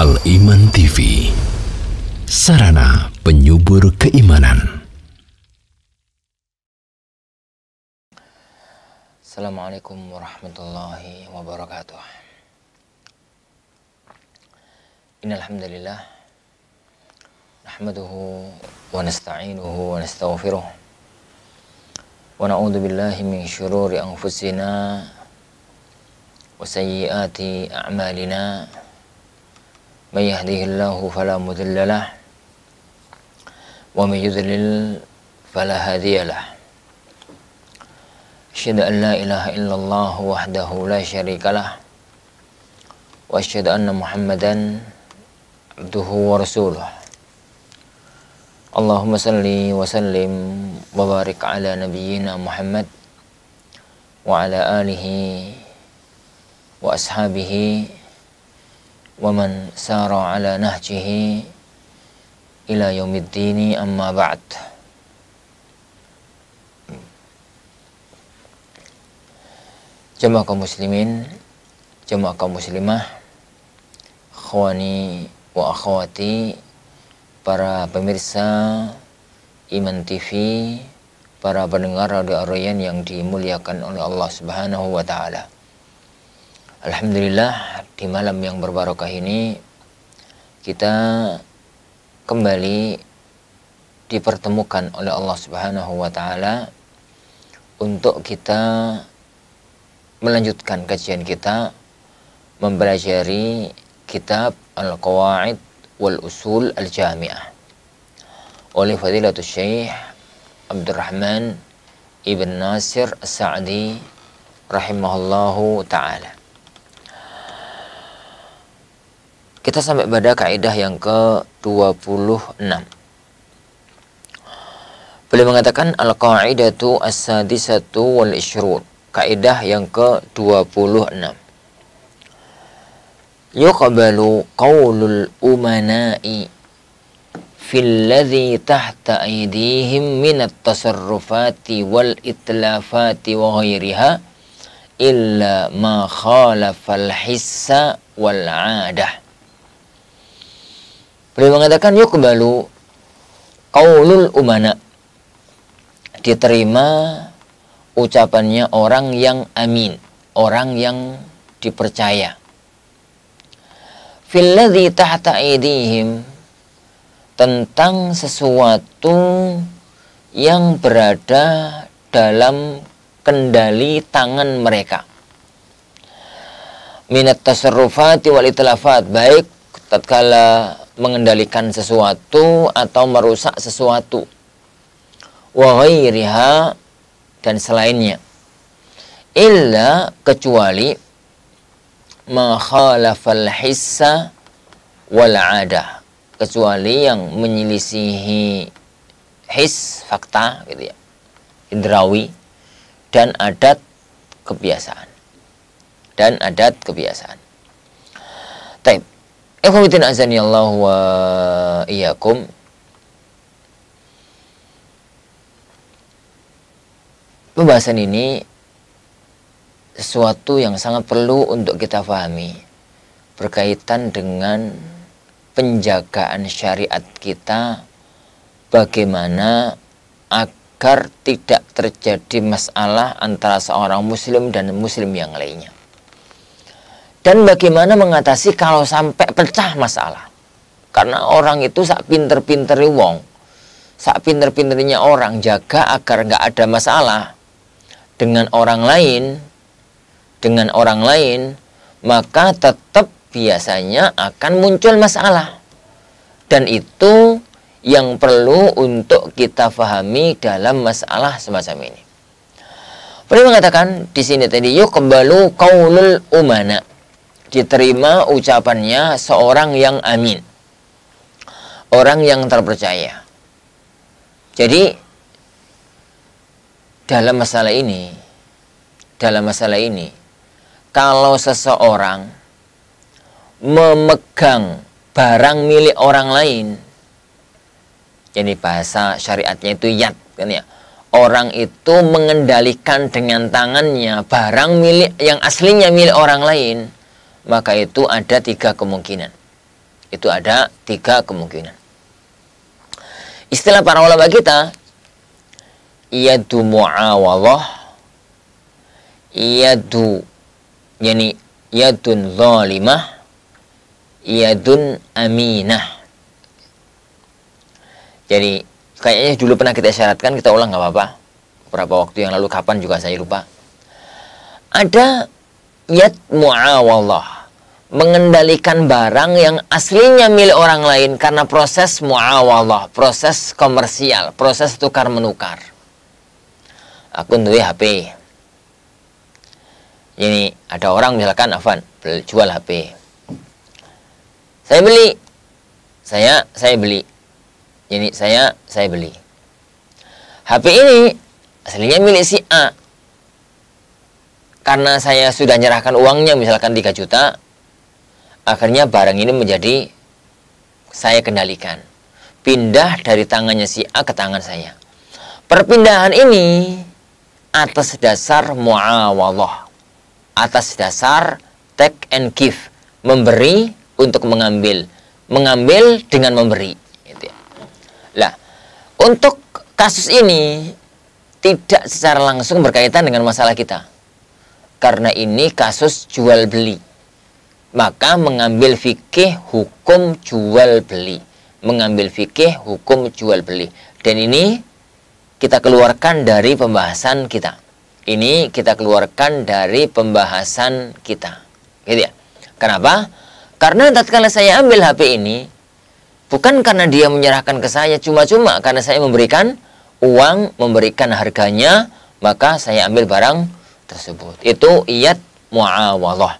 Al-Iman TV, sarana penyubur keimanan. Assalamualaikum warahmatullahi wabarakatuh. Innal hamdalillah nahmaduhu wa nasta'inuhu wa nastaghfiruh wa na'udzu billahi min syururi anfusina wa sayyiati a'malina. May yahdihillahu fala mudilla lahu wa may yudlil fala hadiya lahu. Asyhadu an la ilaha illallah wahdahu la syarika lah wa asyhadu anna Muhammadan abduhu wa rasuluh. Allahumma salli wa sallim wa barik ala nabiyyina Muhammad wa ala alihi wa ashabihi wa man sara ala nahjihi ila yaumiddini, amma ba'd. Jemaah kaum muslimin, jemaah kaum muslimah, akhwani wa akhwati, para pemirsa Iman TV, para pendengar Radio Ar-Rayyan yang dimuliakan oleh Allah Subhanahu wa taala. Alhamdulillah, di malam yang berbarokah ini kita kembali dipertemukan oleh Allah Subhanahu wa taala untuk kita melanjutkan kajian kita mempelajari kitab Al-Qawaid wal Usul Al-Jami'ah oleh Fadilatul Syekh Abdurrahman Ibn Nasir As-Sa'di rahimahullahu ta'ala. Kita sampai pada kaidah yang ke-26. Beliau mengatakan al-qaidatu as-sadisatu wal ishrun. Kaidah yang ke-26. Yuqbalu qawlul umana'i fil ladzi tahta aydihim minat tasarrufati wal itlafati wa ghairiha illa ma khalafal hissa wal 'adah. Beliau mengatakan yuqbalu qaulul umana, diterima ucapannya orang yang amin, orang yang dipercaya. Fil ladzi tahta aydihim, tentang sesuatu yang berada dalam kendali tangan mereka. Minat tasarrufati wal itlafat, baik tatkala mengendalikan sesuatu atau merusak sesuatu, wa ghairiha, dan selainnya, illa, kecuali ma khalafal hissa wal 'adah, kecuali yang menyelisihi his, fakta gitu ya, indrawi, dan adat kebiasaan. Taib. Ikhwatin azani Allah wa iyyakum. Pembahasan ini sesuatu yang sangat perlu untuk kita pahami berkaitan dengan penjagaan syariat kita, bagaimana agar tidak terjadi masalah antara seorang muslim dan muslim yang lainnya. Dan bagaimana mengatasi kalau sampai pecah masalah. Karena orang itu sak pinter-pinternya wong, sak pinter-pinternya orang jaga agar nggak ada masalah dengan orang lain, maka tetap biasanya akan muncul masalah. Dan itu yang perlu untuk kita pahami dalam masalah semacam ini. Beliau mengatakan di sini tadi, yuqbalu qaulul umana, diterima ucapannya seorang yang amin, orang yang terpercaya. Jadi dalam masalah ini, kalau seseorang memegang barang milik orang lain, jadi bahasa syariatnya itu yad, kan ya, orang itu mengendalikan dengan tangannya barang milik yang aslinya milik orang lain, maka itu ada tiga kemungkinan. Itu ada 3 kemungkinan. Istilah para ulama kita, yadu mu'awalah, yadu, yani yadun zalimah, yadun aminah. Jadi kayaknya dulu pernah kita isyaratkan, kita ulang nggak apa-apa. Beberapa waktu yang lalu, kapan juga saya lupa. Ada yad mu'awalah, mengendalikan barang yang aslinya milik orang lain karena proses mu'awalah, proses komersial, proses tukar-menukar. Aku duwe HP. Ini ada orang misalkan Afan jual HP. Saya beli. Saya beli. Ini saya beli. HP ini aslinya milik si A. Karena saya sudah nyerahkan uangnya misalkan 3 juta, akhirnya barang ini menjadi saya kendalikan. Pindah dari tangannya si A ke tangan saya. Perpindahan ini atas dasar mu'awalah, atas dasar take and give, memberi untuk mengambil, mengambil dengan memberi. Gitu ya. Lah, untuk kasus ini tidak secara langsung berkaitan dengan masalah kita. Karena ini kasus jual beli. Maka mengambil fikih hukum jual beli. Mengambil fikih hukum jual beli. Dan ini kita keluarkan dari pembahasan kita. Ini kita keluarkan dari pembahasan kita. Gitu ya. Kenapa? Karena tatkala saya ambil HP ini, bukan karena dia menyerahkan ke saya cuma-cuma, karena saya memberikan uang, memberikan harganya, maka saya ambil barang tersebut. Itu iyad mu'awalah.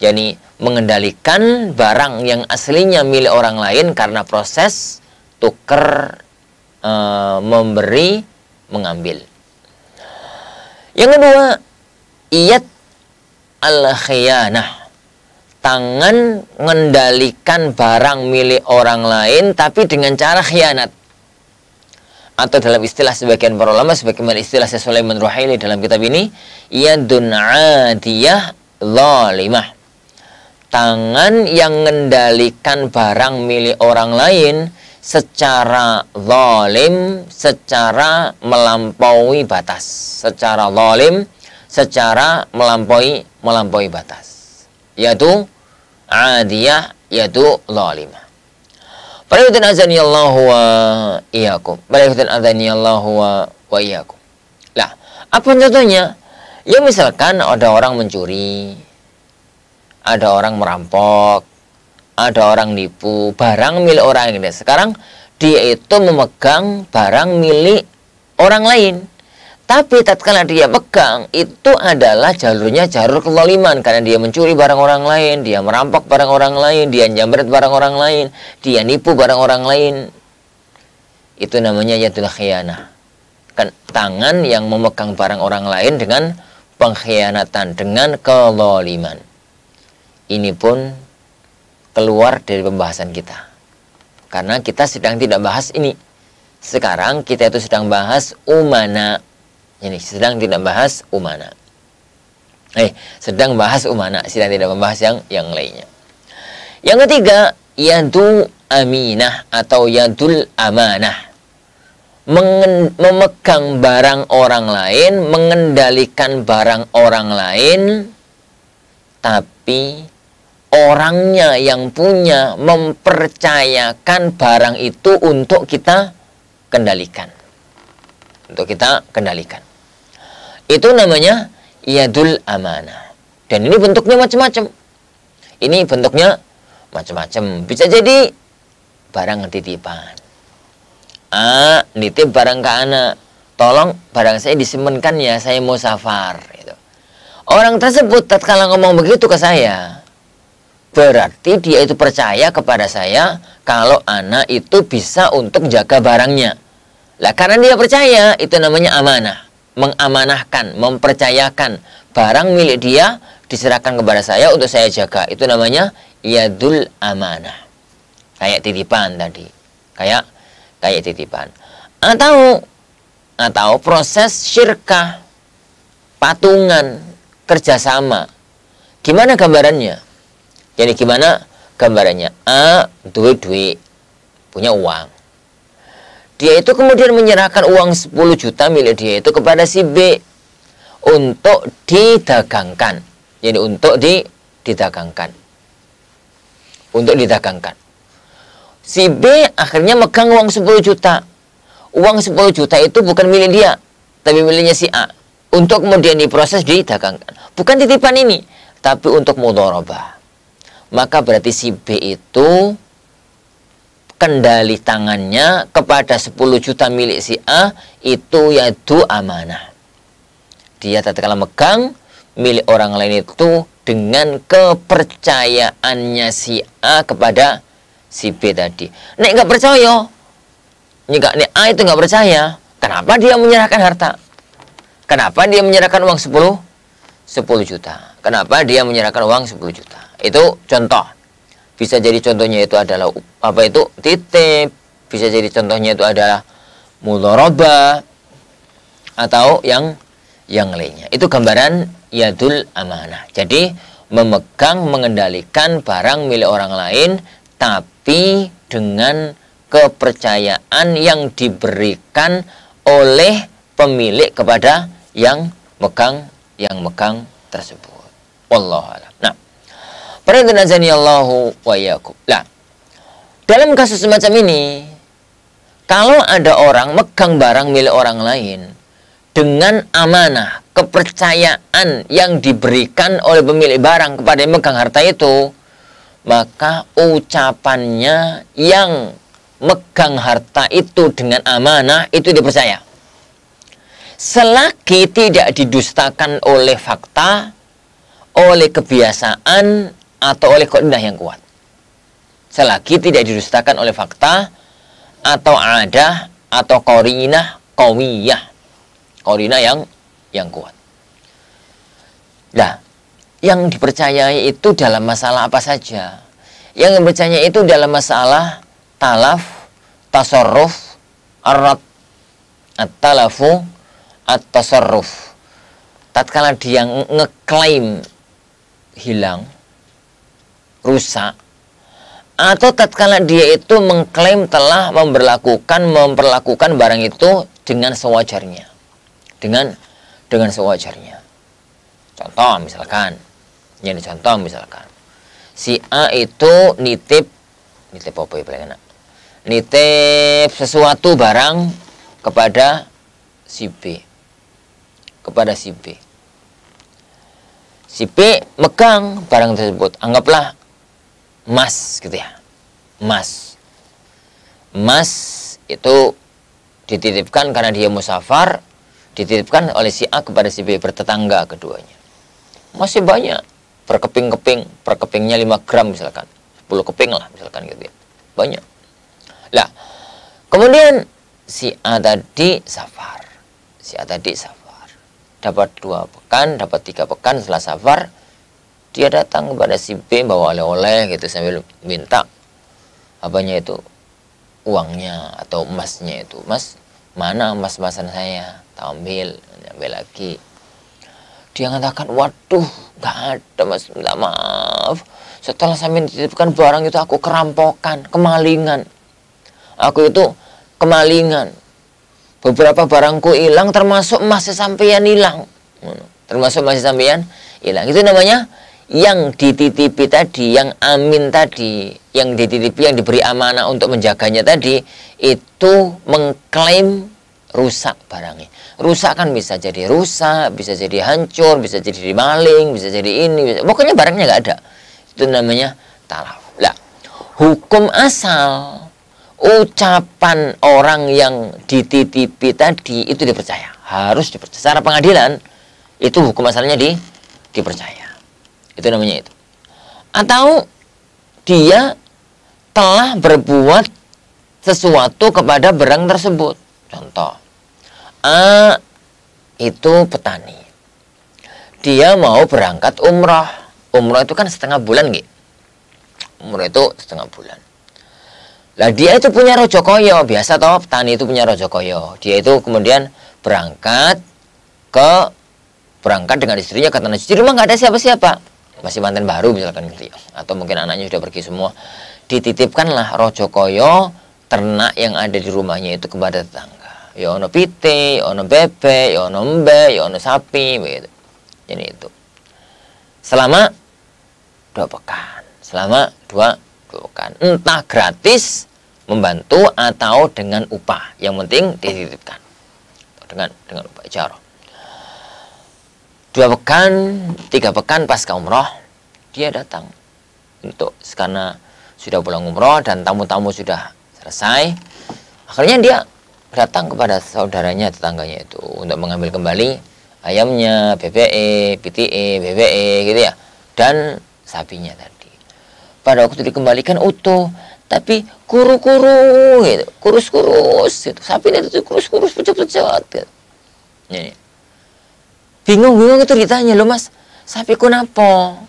Jadi mengendalikan barang yang aslinya milik orang lain karena proses tukar, memberi, mengambil. Yang kedua, iyad al-khiyanah. Tangan mengendalikan barang milik orang lain tapi dengan cara khianat. Atau dalam istilah sebagian para ulama, sebagaimana istilah Syekh Sulaiman Ruhaili dalam kitab ini, yadun adiyah zalimah. Tangan yang mengendalikan barang milik orang lain secara zalim, secara melampaui batas. Secara zalim, secara melampaui batas. Yaitu adiyah, yaitu zalimah. Barakallahu azani Allah wa iyyakum. Barakallahu azani Allah wa iyyakum. Lah, apa contohnya? Ya misalkan ada orang mencuri, ada orang merampok, ada orang nipu barang milik orang ini. Sekarang dia itu memegang barang milik orang lain. Tapi tatkala dia pegang, itu adalah jalurnya jalur kezaliman. Karena dia mencuri barang orang lain, dia merampok barang orang lain, dia nyambret barang orang lain, dia nipu barang orang lain. Itu namanya yadul khiyanah. Kan tangan yang memegang barang orang lain dengan pengkhianatan, dengan kezaliman. Ini pun keluar dari pembahasan kita. Karena kita sedang tidak bahas ini. Sekarang kita itu sedang bahas umana. Ini sedang tidak bahas umana. Sedang bahas umana, sedang tidak membahas yang lainnya. Yang ketiga, yadu aminah atau yadul amanah. Memegang barang orang lain, mengendalikan barang orang lain, tapi orangnya yang punya mempercayakan barang itu untuk kita kendalikan. Untuk kita kendalikan. Itu namanya yadul amanah. Dan ini bentuknya macam-macam. Ini bentuknya macam-macam. Bisa jadi barang titipan. Nitip barang ke anak. Tolong barang saya disimpankan ya, saya mau safar. Gitu. Orang tersebut tatkala ngomong begitu ke saya, berarti dia itu percaya kepada saya kalau anak itu bisa untuk jaga barangnya. Lah karena dia percaya, itu namanya amanah. Mengamanahkan, mempercayakan barang milik dia diserahkan kepada saya untuk saya jaga. Itu namanya yadul amanah. Kayak titipan tadi. Kayak titipan. Atau proses syirkah, patungan, kerjasama. Gimana gambarannya? Jadi gimana gambarannya A duit punya uang. Dia itu kemudian menyerahkan uang 10 juta milik dia itu kepada si B untuk didagangkan. Jadi untuk didagangkan. Untuk didagangkan. Si B akhirnya megang uang 10 juta. Uang 10 juta itu bukan milik dia, tapi miliknya si A. Untuk kemudian diproses didagangkan. Bukan titipan ini, tapi untuk mudharabah. Maka berarti si B itu kendali tangannya kepada 10 juta milik si A itu yaitu amanah. Dia tatkala megang milik orang lain itu dengan kepercayaannya si A kepada si B tadi. Nek nggak percaya, nek A itu nggak percaya, kenapa dia menyerahkan harta? Kenapa dia menyerahkan uang 10 juta? Kenapa dia menyerahkan uang 10 juta? Itu contoh. Bisa jadi contohnya itu adalah apa itu? Titip. Bisa jadi contohnya itu adalah mudharabah atau yang lainnya. Itu gambaran yadul amanah. Jadi memegang, mengendalikan barang milik orang lain tapi dengan kepercayaan yang diberikan oleh pemilik kepada yang megang tersebut. Wallahu a'lam. Nah, Allahu wa iyyakum. Nah, dalam kasus semacam ini, kalau ada orang megang barang milik orang lain dengan amanah, kepercayaan yang diberikan oleh pemilik barang kepada yang megang harta itu, maka ucapannya yang megang harta itu dengan amanah itu dipercaya. Selagi tidak didustakan oleh fakta, oleh kebiasaan, atau oleh kaidah yang kuat. Selagi tidak didustakan oleh fakta, atau adah, atau qarinah qawiyah. Qarinah yang kuat. Nah, yang dipercayai itu dalam masalah apa saja? Yang dipercayai itu dalam masalah talaf, tasarruf, arad, at-talafu, at-tasarruf. Tatkala dia ngeklaim hilang, rusak, atau tatkala dia itu mengklaim telah memperlakukan barang itu dengan sewajarnya. Dengan sewajarnya. Contoh misalkan si A itu nitip apa ya paling enak? Nitip sesuatu barang kepada si B. Si B megang barang tersebut. Anggaplah emas gitu ya. Emas itu dititipkan karena dia musafar, dititipkan oleh si A kepada si B, bertetangga keduanya. Masih banyak, berkeping-keping, per kepingnya 5 gram misalkan, 10 keping lah misalkan gitu ya. Banyak. Lah, kemudian si A tadi safar. Dapat 2 pekan, dapat 3 pekan setelah safar, dia datang kepada si B bawa oleh-oleh gitu sambil minta apanya itu, uangnya atau emasnya itu. Mas, mana emas-emasan saya? Ambil lagi. Dia mengatakan, waduh, nggak ada mas, minta maaf. Setelah saya menitipkan barang itu aku kerampokan, kemalingan. Aku itu kemalingan. Beberapa barangku hilang, termasuk emas sampeyan hilang. Itu namanya yang dititipi tadi, yang amin tadi, yang dititipi, yang diberi amanah untuk menjaganya tadi, itu mengklaim rusak barangnya. Rusak kan bisa jadi rusak, bisa jadi hancur, bisa jadi maling, bisa jadi ini, pokoknya barangnya nggak ada. Itu namanya talaf. Lah, hukum asal ucapan orang yang dititipi tadi itu dipercaya, harus dipercaya. Secara pengadilan itu hukum asalnya dipercaya. Itu namanya itu. Atau dia telah berbuat sesuatu kepada barang tersebut. Contoh, A itu petani. Dia mau berangkat umrah. Umrah itu kan setengah bulan, gitu. Umrah itu setengah bulan. Lah dia itu punya rojokoyo, biasa toh petani itu punya rojokoyo. Dia itu kemudian berangkat dengan istrinya ke tanah suci. Di rumah nggak ada siapa-siapa. masih manten baru misalkan gitu ya, atau mungkin anaknya sudah pergi semua, dititipkanlah rojokoyo ternak yang ada di rumahnya itu kepada tetangga. Ya ono pite, ya ono bebek, ya ono embe, ya ono sapi begitu. Jadi itu selama 2 pekan, selama dua pekan, entah gratis membantu atau dengan upah, yang penting dititipkan dengan upah ijarah. 2 pekan, 3 pekan pasca umroh dia datang untuk, karena sudah pulang umroh dan tamu-tamu sudah selesai, akhirnya dia datang kepada saudaranya, tetangganya itu untuk mengambil kembali ayamnya, BBE, PTE, BBE gitu ya, dan sapinya tadi. Pada waktu dikembalikan utuh, tapi kuru-kuru gitu, kurus-kurus gitu. Sapinya itu kurus-kurus, pucat-pucat gitu. Ini. Bingung itu ditanya, "Loh Mas, sapiku kenapa?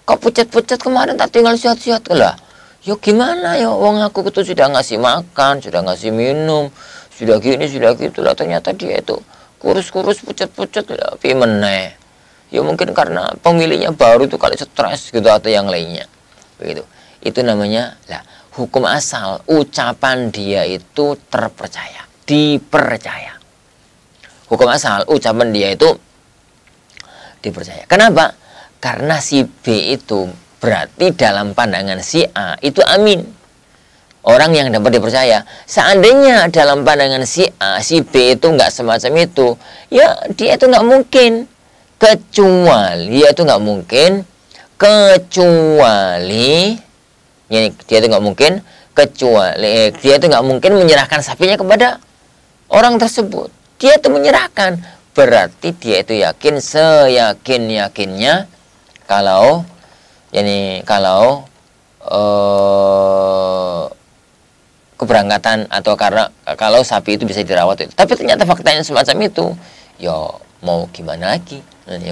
Kok pucat-pucat kemarin tak tinggal sehat-sehat?" Lah, yo gimana ya, wong aku itu sudah ngasih makan, sudah ngasih minum, sudah gini, sudah gitu lah, ternyata dia itu kurus-kurus, pucat-pucat lah, piye meneh. Ya mungkin karena pemiliknya baru itu kali stres gitu atau yang lainnya. Begitu. Itu namanya lah hukum asal, ucapan dia itu terpercaya, dipercaya. Hukum asal, ucapan dia itu dipercaya. Kenapa? Karena si B itu berarti dalam pandangan si A itu amin, orang yang dapat dipercaya. Seandainya dalam pandangan si A, si B itu nggak semacam itu, ya dia itu nggak mungkin, kecuali dia itu nggak mungkin, kecuali ya, dia itu nggak mungkin, kecuali dia itu nggak mungkin menyerahkan sapinya kepada orang tersebut. Dia itu menyerahkan, berarti dia itu yakin seyakin-yakinnya kalau keberangkatan atau kalau sapi itu bisa dirawat itu. Tapi ternyata faktanya semacam itu, ya mau gimana lagi?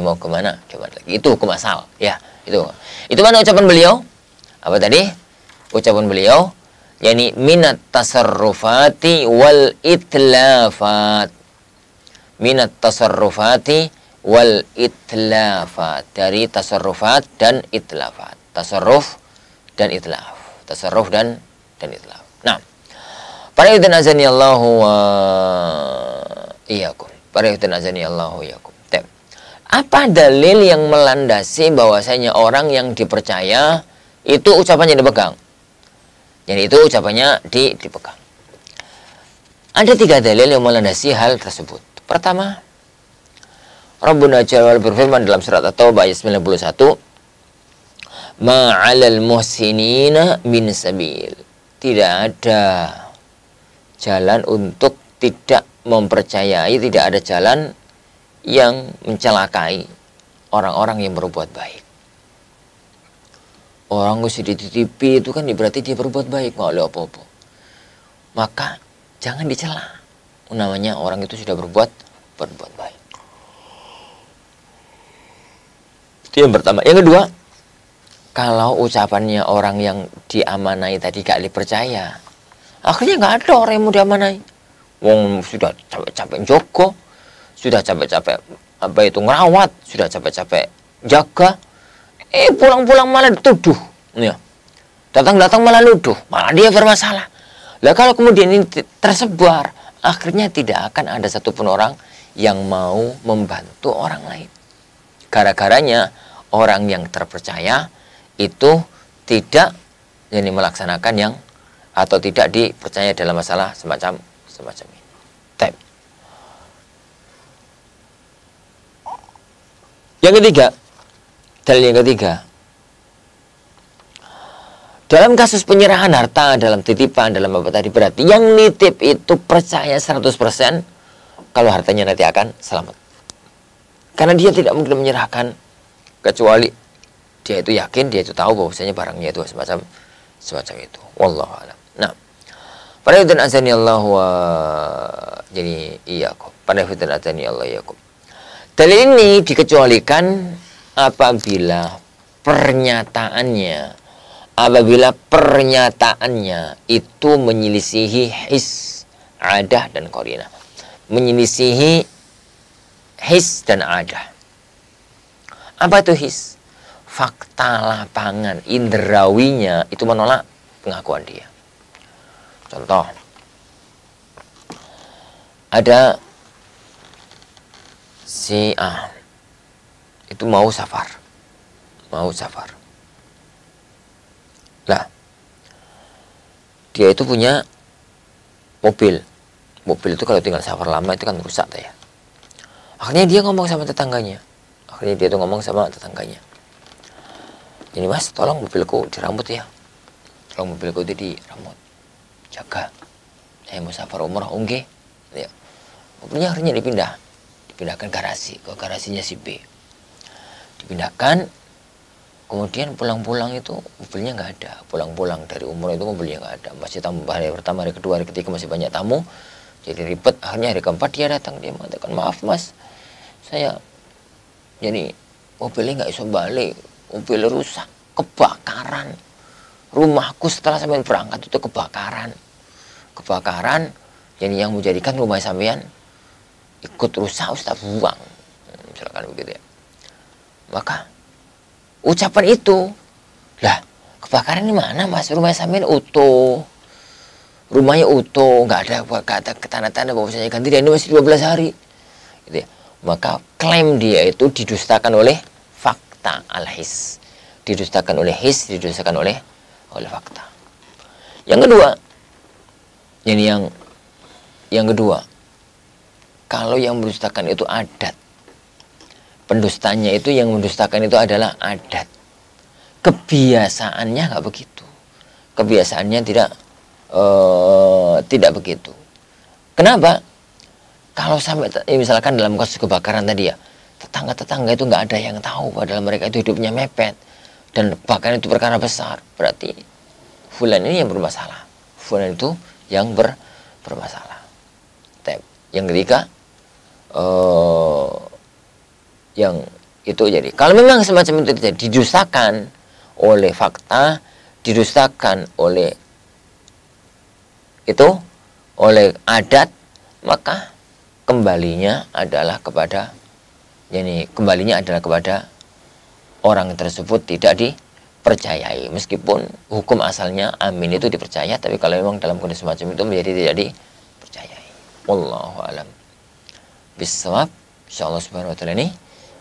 Mau gimana lagi? Itu hukum asal, ya. Itu mana ucapan beliau? Apa tadi? Ucapan beliau, yakni minat tasarrufati wal itlafat. Minat tasarrufati wal itlafat, dari tasarrufat dan itlafat. Tasarruf dan itlaf. Tasarruf dan itlaf. Nah, para ikhwan azani Allahu wa iyyakum. Para ikhwan azani Allahu wa iyyakum. Apa dalil yang melandasi bahwasanya orang yang dipercaya itu ucapannya dipegang? Jadi itu ucapannya dipegang. Ada 3 dalil yang melandasi hal tersebut. Pertama, Rabbuna Jalla berfirman dalam surat At-Taubah ayat 91, "Ma'alal muhsinina min sabil." Tidak ada jalan untuk tidak mempercayai, tidak ada jalan yang mencelakai orang-orang yang berbuat baik. Orang sudah dititipi itu kan berarti dia berbuat baik, nggak ada apa-apa. Maka jangan dicela. Namanya orang itu sudah berbuat baik. Itu yang pertama. Yang kedua, kalau ucapannya orang yang diamanai tadi gak dipercaya, akhirnya nggak ada orang yang mau diamanai. Wong sudah capek-capek jogo, sudah capek-capek ngerawat, sudah capek-capek jaga, pulang-pulang malah dituduh, ya. Datang-datang malah nuduh, malah dia bermasalah. Lah kalau kemudian ini tersebar, akhirnya tidak akan ada satupun orang yang mau membantu orang lain. Gara-garanya orang yang terpercaya itu tidak melaksanakan yang atau tidak dipercaya dalam masalah semacam ini. Yang ketiga, dalil yang ketiga, dalam kasus penyerahan harta, dalam titipan, dalam apa tadi, berarti yang nitip itu percaya 100% kalau hartanya nanti akan selamat. Karena dia tidak mungkin menyerahkan kecuali dia itu yakin, dia itu tahu bahwasanya barangnya itu semacam itu. Wallahu a'lam. Nah, pada itu azani Allah wa jadi iyyakum. Pada itu azani Allah iyyakum. Dalil ini dikecualikan apabila pernyataannya itu menyelisihi his, adah dan qarinah. Menyelisihi his dan adah. Apa itu his? fakta lapangan indrawinya itu menolak pengakuan dia. Contoh, ada si A itu mau safar. Lah, dia itu punya mobil. Mobil itu kalau tinggal safar lama itu kan rusak ya. Akhirnya dia ngomong sama tetangganya. Ini mas, tolong mobilku dirambut ya. Tolong mobilku itu dirambut. Jaga. Saya mau safar umrah, oke. Ya. Mobilnya akhirnya dipindahkan garasi, ke garasinya si B. Dipindahkan, kemudian pulang-pulang itu mobilnya nggak ada. Pulang-pulang dari umrah itu mobilnya nggak ada. Masih tamu hari pertama, hari kedua, hari ketiga masih banyak tamu. Jadi ribet. Akhirnya hari keempat dia datang, dia mengatakan, maaf mas, saya jadi mobilnya nggak bisa balik, mobilnya rusak, kebakaran. Rumahku setelah sampean berangkat itu kebakaran. Jadi yang menjadikan rumah sampean ikut rusak, Ustaz buang. Misalkan begitu ya. Maka ucapan itu, lah kebakaran di mana mas? Rumah sampean utuh. Rumahnya utuh, nggak ada tanda-tanda bahwa saya ganti, dan ini masih 12 hari. Gitu ya. Maka klaim dia itu didustakan oleh fakta al-his. Didustakan oleh his, didustakan oleh fakta. Yang kedua, ini yang kedua, kalau yang mendustakan itu adat, pendustanya itu yang mendustakan itu adalah adat. Kebiasaannya nggak begitu. Kebiasaannya tidak begitu. Kenapa? Kalau sampai misalkan dalam kasus kebakaran tadi ya, tetangga-tetangga itu nggak ada yang tahu, padahal mereka itu hidupnya mepet dan bahkan itu perkara besar, berarti fulan ini yang bermasalah. Fulan itu yang bermasalah. Yang ketiga, yang itu jadi kalau memang semacam itu didustakan oleh fakta, didustakan oleh adat, maka kembalinya adalah kepada orang tersebut tidak dipercayai, meskipun hukum asalnya amin itu dipercaya, tapi kalau memang dalam kondisi semacam itu menjadi tidak dipercayai. Wallahu alam bisawab. Insyaallah subhanahu wa ta'ala ini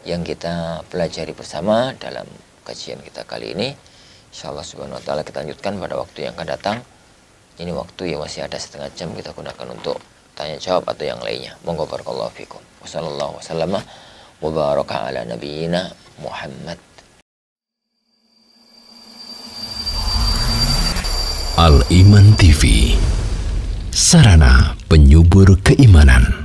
yang kita pelajari bersama dalam kajian kita kali ini. Insyaallah subhanahu wa ta'ala kita lanjutkan pada waktu yang akan datang. Ini waktu yang masih ada setengah jam kita gunakan untuk tanya jawab atau yang lainnya. Monggo barakallahu fikum. Wassallallahu wasallam wa baraka ala nabiyyina Muhammad. Al Iman TV, sarana penyubur keimanan.